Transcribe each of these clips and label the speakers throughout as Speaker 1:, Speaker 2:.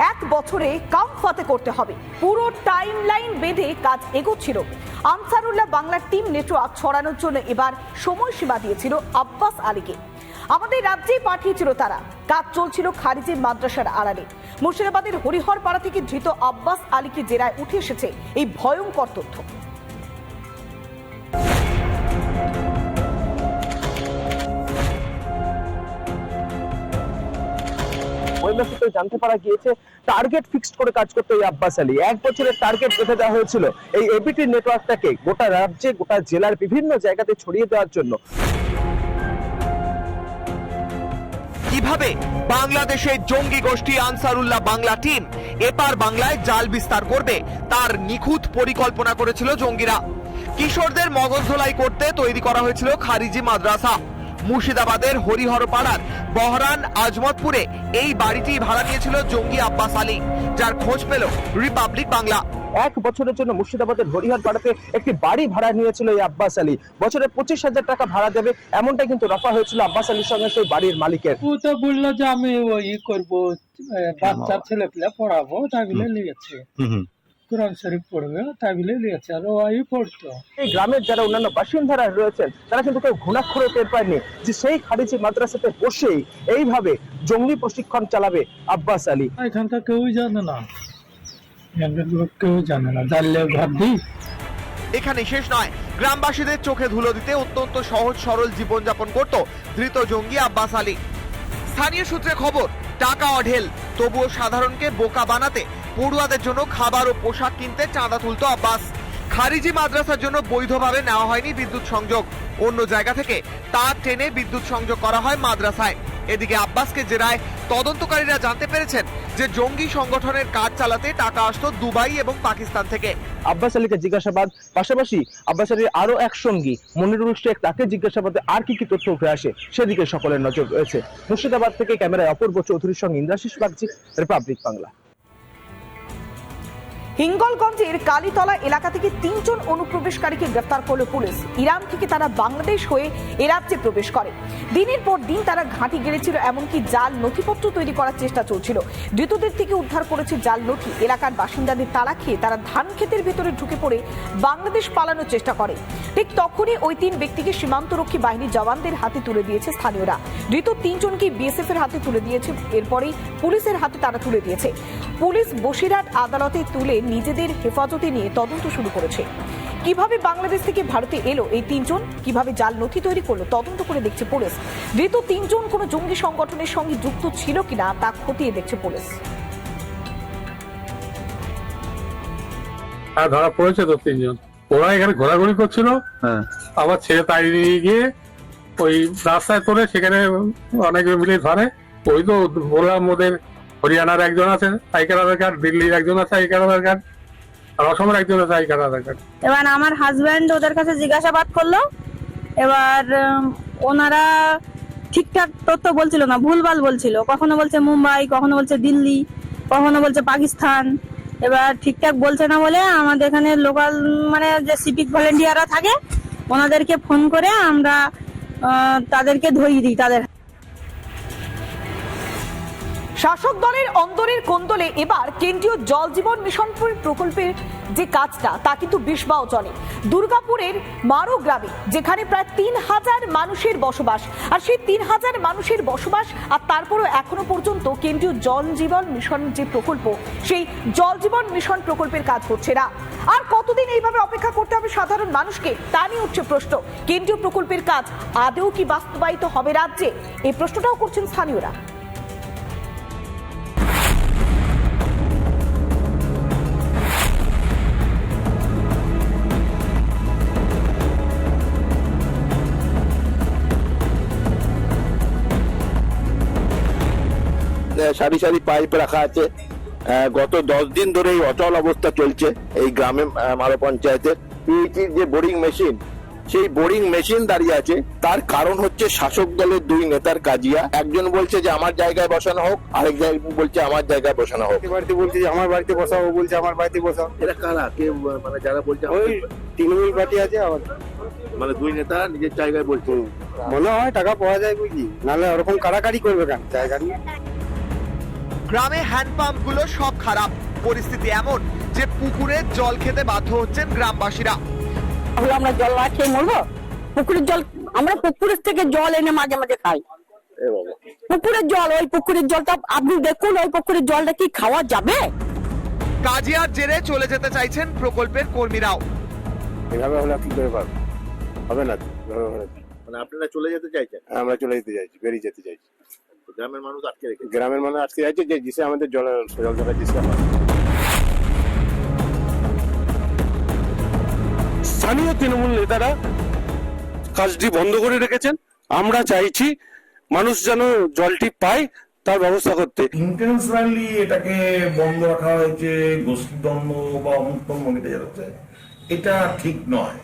Speaker 1: 1 বছরে কাম ফাতে করতে হবে। পুরো টাইমলাইন বেঁধে কাজ এগোচ্ছিল। আনসারুল্লাহ বাংলার টিম নেটওয়ার্ক ছড়ানোর জন্য এবার সময়সীমা দিয়েছিল আব্বাস আলীকে। আমাদের রাজ্যেই পাঠিয়েছিল তারা। কাজ চলছিল খারিজি মাদ্রাসার আড়ালে। মুর্শিদাবাদের হরিহরপাড়া থেকে ধৃত আব্বাস আলীকে জেরায় উঠে এসেছে এই ভয়ঙ্কর তথ্য।
Speaker 2: জানতে পারা গিয়েছে টার্গেট ফিক্সড করে কাজ করতে এই আব্বাস আলী 1 বছরের টার্গেট বেঁধে দেওয়া হয়েছিল এই এবিটি নেটওয়ার্কটাকে গোটা রাজ্যে গোটা জেলার বিভিন্ন জায়গাতে ছড়িয়ে দেওয়ার জন্য।
Speaker 3: কিভাবে বাংলাদেশের জঙ্গি গোষ্ঠী আনসারুল্লাহ বাংলা টিম এপার বাংলায় জাল বিস্তার করবে তার নিখুঁত পরিকল্পনা করেছিল জঙ্গিরা। কিশোরদের মগজ ধোলাই করতে তৈরি করা হয়েছিল খারিজি মাদ্রাসা। মুর্শিদাবাদের হরিহরপাড়ার বহরান আজমতপুরে এই বাড়িটি ভাড়া নিয়েছিল জঙ্গি আব্বাস আলী, যার খোঁজ পেল রিপাবলিক বাংলা।
Speaker 2: 1 বছরের জন্য মুর্শিদাবাদের হরিহরপাড়াতে একটি বাড়ি ভাড়া নিয়েছিল এই আব্বাস আলী। বছরে 25,000 টাকা ভাড়া দেবে, এমনটাই কিন্তু রফা হয়েছিল আব্বাস আলীর সঙ্গে সেই বাড়ির মালিকের।
Speaker 4: ও তো বললো যে আমি ওই করবো, বাচ্চা ছেলে পেলে পড়াবো, তাই বলে নিয়েছে। কোরআন শরীফ পড়বে তাই বলে নিয়েছে, আর ওই পড়তো।
Speaker 2: এই গ্রামের যারা অন্যান্য বাসিন্দারা রয়েছেন তারা কিন্তু কেউ ঘুণাক্ষরে টের পায়নি যে সেই খারিজি মাদ্রাসাতে বসেই এইভাবে জঙ্গি প্রশিক্ষণ চালাবে আব্বাস আলী।
Speaker 4: এখানটা কেউই জানে না, কেউ জানে না, জানলে ঘর দিই।
Speaker 3: এখানে শেষ নয়, গ্রামবাসীদের চোখে ধুলো দিতে অত্যন্ত সহজ সরল জীবনযাপন করত ধৃত জঙ্গি আব্বাস আলী। স্থানীয় সূত্রে খবর, টাকা অঢেল, তবুও সাধারণকে বোকা বানাতে পড়ুয়াদের জন্য খাবার ও পোশাক কিনতে চাঁদা তুলত আব্বাস। খারিজি মাদ্রাসার জন্য বৈধভাবে নেওয়া হয়নি বিদ্যুৎ সংযোগ, অন্য জায়গা থেকে তার টেনে বিদ্যুৎ সংযোগ করা হয় মাদ্রাসায়। এদিকে আব্বাসকে জেরায় তদন্তকারীরা জানতে পেরেছেন যে জঙ্গি সংগঠনের কাজ চালাতে টাকা আসতো দুবাই এবং পাকিস্তান থেকে।
Speaker 2: আব্বাস আলীকে জিজ্ঞাসাবাদ, পাশাপাশি আব্বাস আলীর আরো এক সঙ্গী মনিরুল শেখ, তাকে জিজ্ঞাসাবাদে আর কি কি তথ্য উঠে আসে সেদিকে সকলের নজর রয়েছে। মুর্শিদাবাদ থেকে ক্যামেরায় অপূর্ব চৌধুরীর সঙ্গে ইন্দ্রাশিস বাগচি, রিপাবলিক বাংলা।
Speaker 1: হিঙ্গলগঞ্জের কালীতলা এলাকা থেকে 3 জন অনুপ্রবেশকারীকে গ্রেফতার করল পুলিশ। ইরান থেকে তারা বাংলাদেশ হয়ে এ রাজ্যে প্রবেশ করে। দিনের পর দিন তারা ঘাঁটি গেড়েছিল, এমনকি জাল নথিপত্র তৈরি করার চেষ্টা চলছিল। ধৃতদের থেকে উদ্ধার করেছে জাল নথি। এলাকার বাসিন্দাদের তাড়া খেয়ে তারা ধান ক্ষেতের ভেতরে ঢুকে পড়ে বাংলাদেশ পালানোর চেষ্টা করে। ঠিক তখনই ওই 3 ব্যক্তিকে সীমান্তরক্ষী বাহিনীর জওয়ানদের হাতে তুলে দিয়েছে স্থানীয়রা। ধৃত 3 জনকে বিএসএফ এর হাতে তুলে দিয়েছে, এরপরেই পুলিশের হাতে তারা তুলে দিয়েছে। পুলিশ বসিরহাট আদালতে তুলে নিজেদের হেফাজতে নিয়ে তদন্ত শুরু করেছে। কিভাবে বাংলাদেশ থেকে ভারতে এলো এই 3 জন, কিভাবে জাল নথি তৈরি করলো, তদন্ত করে দেখছে পুলিশ। ধৃত 3 জন কোনো জঙ্গি সংগঠনের সঙ্গে যুক্ত ছিল কিনা তা খতিয়ে দেখছে পুলিশ।
Speaker 5: ধরা পড়েছে তো 3 জন। ওরা এখানে ঘোরাঘুরি করছিল, আবার ছেড়ে তাড়িয়ে নিয়ে গিয়ে ওই রাস্তায় তোলে, সেখানে অনেকে মিলে ধরে। ওই তো বললাম, ওদের হরিয়ানার একজন আছে আইকার আধার কার্ড, দিল্লির একজন আছে আইকার আধার কার্ড, আর অসমের একজন আছে আইকার আধার কার্ড।
Speaker 6: এবার আমার হাজবেন্ড ওদের কাছে জিজ্ঞাসাবাদ করলো। এবার ওনারা ঠিকঠাক তথ্য বলছিল না, ভুলভাল বলছিল। কখনো বলছে মুম্বাই, কখনো বলছে দিল্লি, কখনো বলছে পাকিস্তান। এবার ঠিকঠাক বলছে না বলে আমাদের এখানে লোকাল মানে যে সিভিক ভলেন্টিয়াররা থাকে ওনাদেরকে ফোন করে আমরা তাদেরকে ধরিয়ে দিই তাদের।
Speaker 1: শাসক দলের অন্দরের কোন্দলে এবার কেন্দ্রীয় জল জীবন মিশন প্রকল্পের যে কাজটা তা কিন্তু বিশবাও চলে। দুর্গাপুরের মারো গ্রামে, যেখানে প্রায় 3,000 মানুষের বসবাস, আর সেই 3,000 মানুষের বসবাস, আর তারপরও এখনো পর্যন্ত কেন্দ্রীয় জল জীবন মিশন যে প্রকল্প, সেই জল জীবন মিশন প্রকল্পের কাজ হচ্ছে না। আর কতদিন এইভাবে অপেক্ষা করতে হবে সাধারণ মানুষকে, তা নিয়ে উঠছে প্রশ্ন। কেন্দ্রীয় প্রকল্পের কাজ আদৌ কি বাস্তবায়িত হবে রাজ্যে, এই প্রশ্নটাও করছেন স্থানীয়রা।
Speaker 7: সারি সারি পাইপ রাখা আছে। গত 10 দিন ধরে এই অচল অবস্থা চলছে এই গ্রামে মারো পঞ্চায়েতের। পিএইচির যে বোরিং মেশিন, সেই বোরিং মেশিন দাঁড়িয়ে আছে। তার কারণ হচ্ছে শাসক দলের 2 নেতার কাজিয়া। একজন বলছে যে আমার জায়গায় বসানো হোক, আরেকজন বলছে আমার জায়গায় বসানো হোক।
Speaker 8: বাড়িতে বলছে যে আমার বাড়িতে বসাও, ও বলছে আমার বাড়িতে বসাও।
Speaker 7: এরা কারা? কে মানে যারা বলছে?
Speaker 8: ওই তৃণমূল পার্টি আছে আমাদের,
Speaker 7: মানে 2 নেতা নিজের জায়গায় বলছে।
Speaker 8: মনে হয় টাকা পাওয়া যায় বুঝলি, নাহলে ওরকম কারাকারি করবে কেন জায়গা নিয়ে।
Speaker 3: গ্রামে হ্যান্ডপাম্পগুলো সব খারাপ, পরিস্থিতি এমন যে পুকুরের জল খেতে বাধ্য হচ্ছেন গ্রামবাসীরা।
Speaker 9: তাহলে আমরা জল না খেয়ে মরবো? পুকুরের জল, আমরা পুকুরের থেকে জল এনে মাঝে মাঝে খাই। পুকুরের জল, ওই পুকুরের জলটা আপনি দেখুন, ওই পুকুরের জলটা কি খাওয়া যাবে?
Speaker 3: কাজিয়ার জেরে চলে যেতে চাইছেন প্রকল্পের কর্মীরাও।
Speaker 8: এভাবে হলে কি করে পারবো? হবে না তো, এভাবে হলে কি?
Speaker 7: মানে আপনারা চলে যেতে চাইছেন?
Speaker 8: আমরা চলে যেতে চাইছি, বেরিয়ে যেতে চাইছি।
Speaker 7: গ্রামের মানুষ আটকে রেখেছে।
Speaker 8: গ্রামের মানুষ আজকে যাচ্ছে যে জিসে আমাদের জল ধরা জিসে
Speaker 10: স্থানীয় তৃণমূল নেতারা কাজটি বন্ধ করে রেখেছেন। আমরা চাইছি মানুষ যেন জলটি পায় তার ব্যবস্থা করতে।
Speaker 11: ইন্টেনশনালি এটাকে বন্ধ রাখা হয়েছে, গোষ্ঠীদ্বন্দ্ব বা অমুক মনে যাচ্ছে, এটা ঠিক নয়।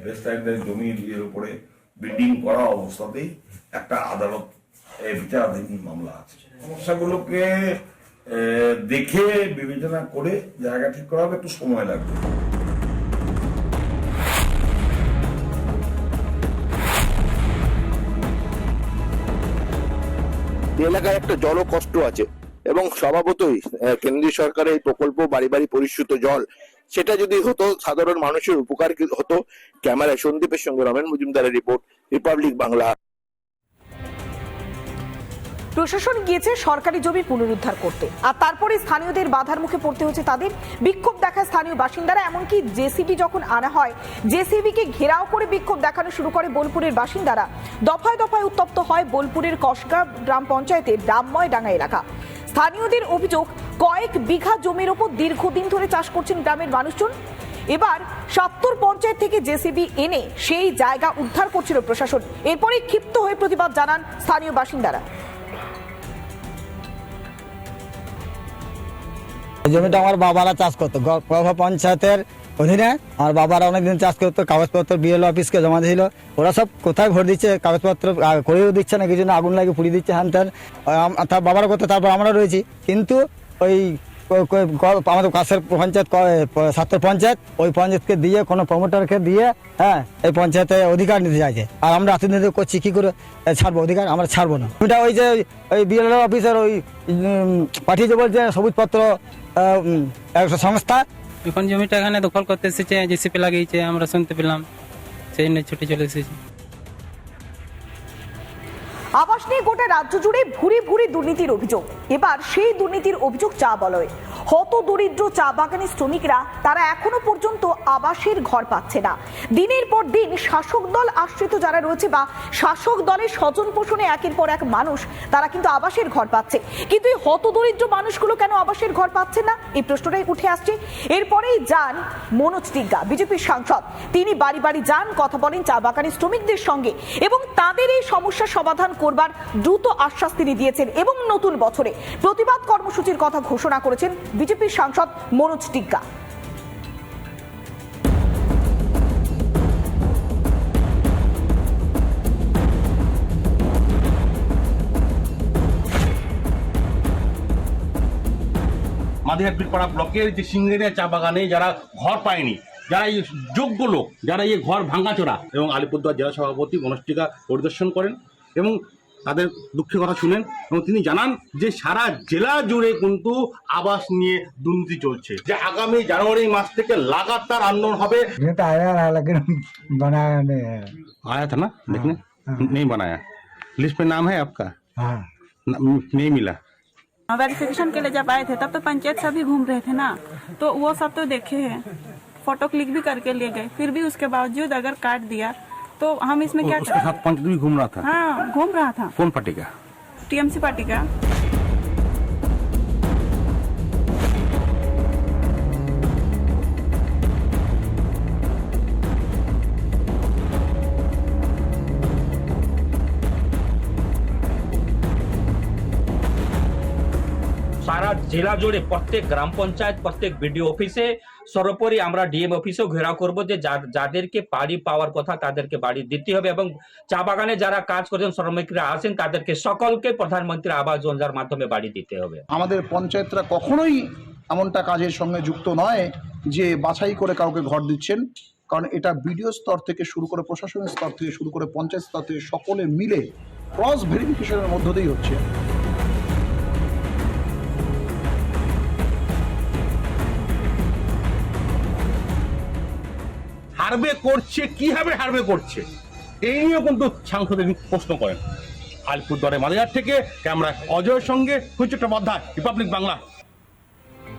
Speaker 11: বেস্টাইনদের জমির উপরে বিল্ডিং করা অবস্থাতেই একটা আদালত বিচারাধীন মামলা আছে। সমস্যাগুলোকে দেখে বিবেচনা করে জায়গা ঠিক করা হবে, একটু সময় লাগবে।
Speaker 7: এলাকায় একটা জল কষ্ট আছে এবং স্বভাবতই কেন্দ্রীয় সরকারের এই প্রকল্প বাড়ি বাড়ি পরিশ্রুত জল, সেটা যদি হতো সাধারণ মানুষের উপকার হতো। ক্যামেরায় সন্দীপের সঙ্গে রমেন মজুমদারের রিপোর্ট, রিপাবলিক বাংলা।
Speaker 1: প্রশাসন গিয়েছে সরকারি জমি পুনরুদ্ধার করতে, আর তারপরে স্থানীয়দের বাধার মুখে পড়তে হচ্ছে তাদের। বিক্ষোভ দেখায় স্থানীয় বাসিন্দারা, এমনকি জেসিবি যখন আনা হয়, জেসিবিকে ঘেরাও করে বিক্ষোভ দেখানো শুরু করে বোলপুরের বাসিন্দারা। দফায় দফায় উত্তপ্ত হয় বোলপুরের কসগা গ্রাম পঞ্চায়েতের রামময় ডাঙ্গা এলাকা। স্থানীয়দের অভিযোগ, কয়েক বিঘা জমির ওপর দীর্ঘদিন ধরে চাষ করছেন গ্রামের মানুষজন। এবার ৭০ পঞ্চায়েত থেকে জেসিবি এনে সেই জায়গা উদ্ধার করছিল প্রশাসন। এরপরেই ক্ষিপ্ত হয়ে প্রতিবাদ জানান স্থানীয় বাসিন্দারা।
Speaker 12: জমিটা আমার বাবারা চাষ করতো, পঞ্চায়েতের অধীনে আমার বাবারা অনেকদিন চাষ করতো। কাগজপত্র বিএলও অফিসকে জমা দিয়েছিল, ওরা সব কোথায় ভোট দিচ্ছে, কাগজপত্র করেও দিচ্ছে না, কিছু না, আগুন লাগিয়ে পুড়িয়ে দিচ্ছে হ্যান ত্যান। তার বাবারা করতো, তারপর আমরা রয়েছি। কিন্তু ওই আমাদের কাছের পঞ্চায়েত ৭০ পঞ্চায়েত, ওই পঞ্চায়েতকে দিয়ে কোনো প্রমোটারকে দিয়ে এই পঞ্চায়েতে অধিকার নিতে চাইছে। আর আমরা এতদিন করছি, কি করে ছাড়বো অধিকার? আমরা ছাড়বো না। ওইটা ওই যে ওই বিএলও অফিসের ওই পাঠিয়েছে, বলছে সবুজপত্র একটা সংস্থা।
Speaker 13: এখন জমিটা এখানে দখল করতে এসেছে, জেসিপি লাগিয়েছে, আমরা শুনতে পেলাম, সেই নিয়ে ছুটে চলে এসেছি।
Speaker 1: আবাস নিয়ে গোটা রাজ্য জুড়ে ভুরি ভুরি দুর্নীতির অভিযোগ। এবার সেই দুর্নীতির অভিযোগ চা বলয়। হত দরিদ্র চা বাগানের শ্রমিকরা তারা এখনো পর্যন্ত আবাসের ঘর পাচ্ছে না। দিনের পর দিন শাসক দল আশ্রিত যারা রয়েছে বা শাসক দলের স্বজন পোষণে একের পর এক মানুষ তারা কিন্তু আবাসের ঘর পাচ্ছে, কিন্তু এই হত দরিদ্র মানুষগুলো কেন আবাসের ঘর পাচ্ছে না, এই প্রশ্নটাই উঠে আসছে। এরপরেই যান মনোজ টিগ্গা, বিজেপির সাংসদ। তিনি বাড়ি বাড়ি যান, কথা বলেন চা বাগানের শ্রমিকদের সঙ্গে এবং তাদের এই সমস্যার সমাধান করবার দ্রুত আশ্বাস তিনি দিয়েছেন এবং নতুন বছরে প্রতিবাদ কর্মসূচির কথা ঘোষণা করেছেন বিজেপির সাংসদ মনোজ টিগ্গা।
Speaker 10: মাদিহাটপাড়া ব্লকের যে সিঙ্গেরিয়া চা বাগানে যারা ঘর পায়নি, যারা এই যোগ্য লোক, যারা এই ঘর ভাঙাচোরা, এবং আলিপুরদুয়ার জেলা সভাপতি মনোজ টিগ্গা পরিদর্শন করেন এবং তাদের দুঃখের কথা শুনেন এবং তিনি জানান যে সারা জেলা জুড়ে কিন্তু আবাস নিয়ে দুর্নীতি চলছে, যে আগামী জানুয়ারি মাস থেকে লাগাতার আন্দোলন হবে। आया था ना देखने, नहीं बनाया, लिस्ट में नाम है आपका, नहीं मिला।
Speaker 6: वेरिफिकेशन के लिए जब आए थे तब तो पंचायत सभी घूम रहे थे ना, तो वो सब तो देखे हैं, फोटो क्लिक भी करके ले गए, फिर भी उसके बावजूद अगर काट दिया तो हम इसमें क्या
Speaker 10: उसके साथ पंचायत भी घूम रहा था?
Speaker 6: हाँ, घूम रहा था।
Speaker 10: कौन पार्टी का?
Speaker 6: टीएमसी पार्टी का।
Speaker 13: সারা জেলা জুড়ে প্রত্যেক গ্রাম পঞ্চায়েত, প্রত্যেক বিডিও অফিসে, সর্বোপরি আমরা ডিএম অফিসেও ঘেরাও করবো যে যাদেরকে বাড়ি পাওয়ার কথা তাদেরকে বাড়ি দিতে হবে এবং চা বাগানে যারা কাজ করছেন শ্রমিকরা আছেন তাদেরকে সকলকে প্রধানমন্ত্রী আবাস যোজনার মাধ্যমে বাড়ি দিতে হবে।
Speaker 11: আমাদের পঞ্চায়েতরা কখনোই এমনটা কাজের সঙ্গে যুক্ত নয় যে বাছাই করে কাউকে ঘর দিচ্ছেন, কারণ এটা বিডিও স্তর থেকে শুরু করে প্রশাসনের স্তর থেকে শুরু করে পঞ্চায়েত স্তর থেকে সকলে মিলে ক্রস ভেরিফিকেশনের মধ্য দিয়েই হচ্ছে।
Speaker 10: সার্ভে করছে, কিভাবে সার্ভে করছে, এই নিয়েও কিন্তু সাংসদের প্রশ্ন করেন। আলিপুরদুয়ারের মাঝেরহাট থেকে ক্যামেরা অজয়ের সঙ্গে হুচট্টোপাধ্যায়, রিপাবলিক বাংলা।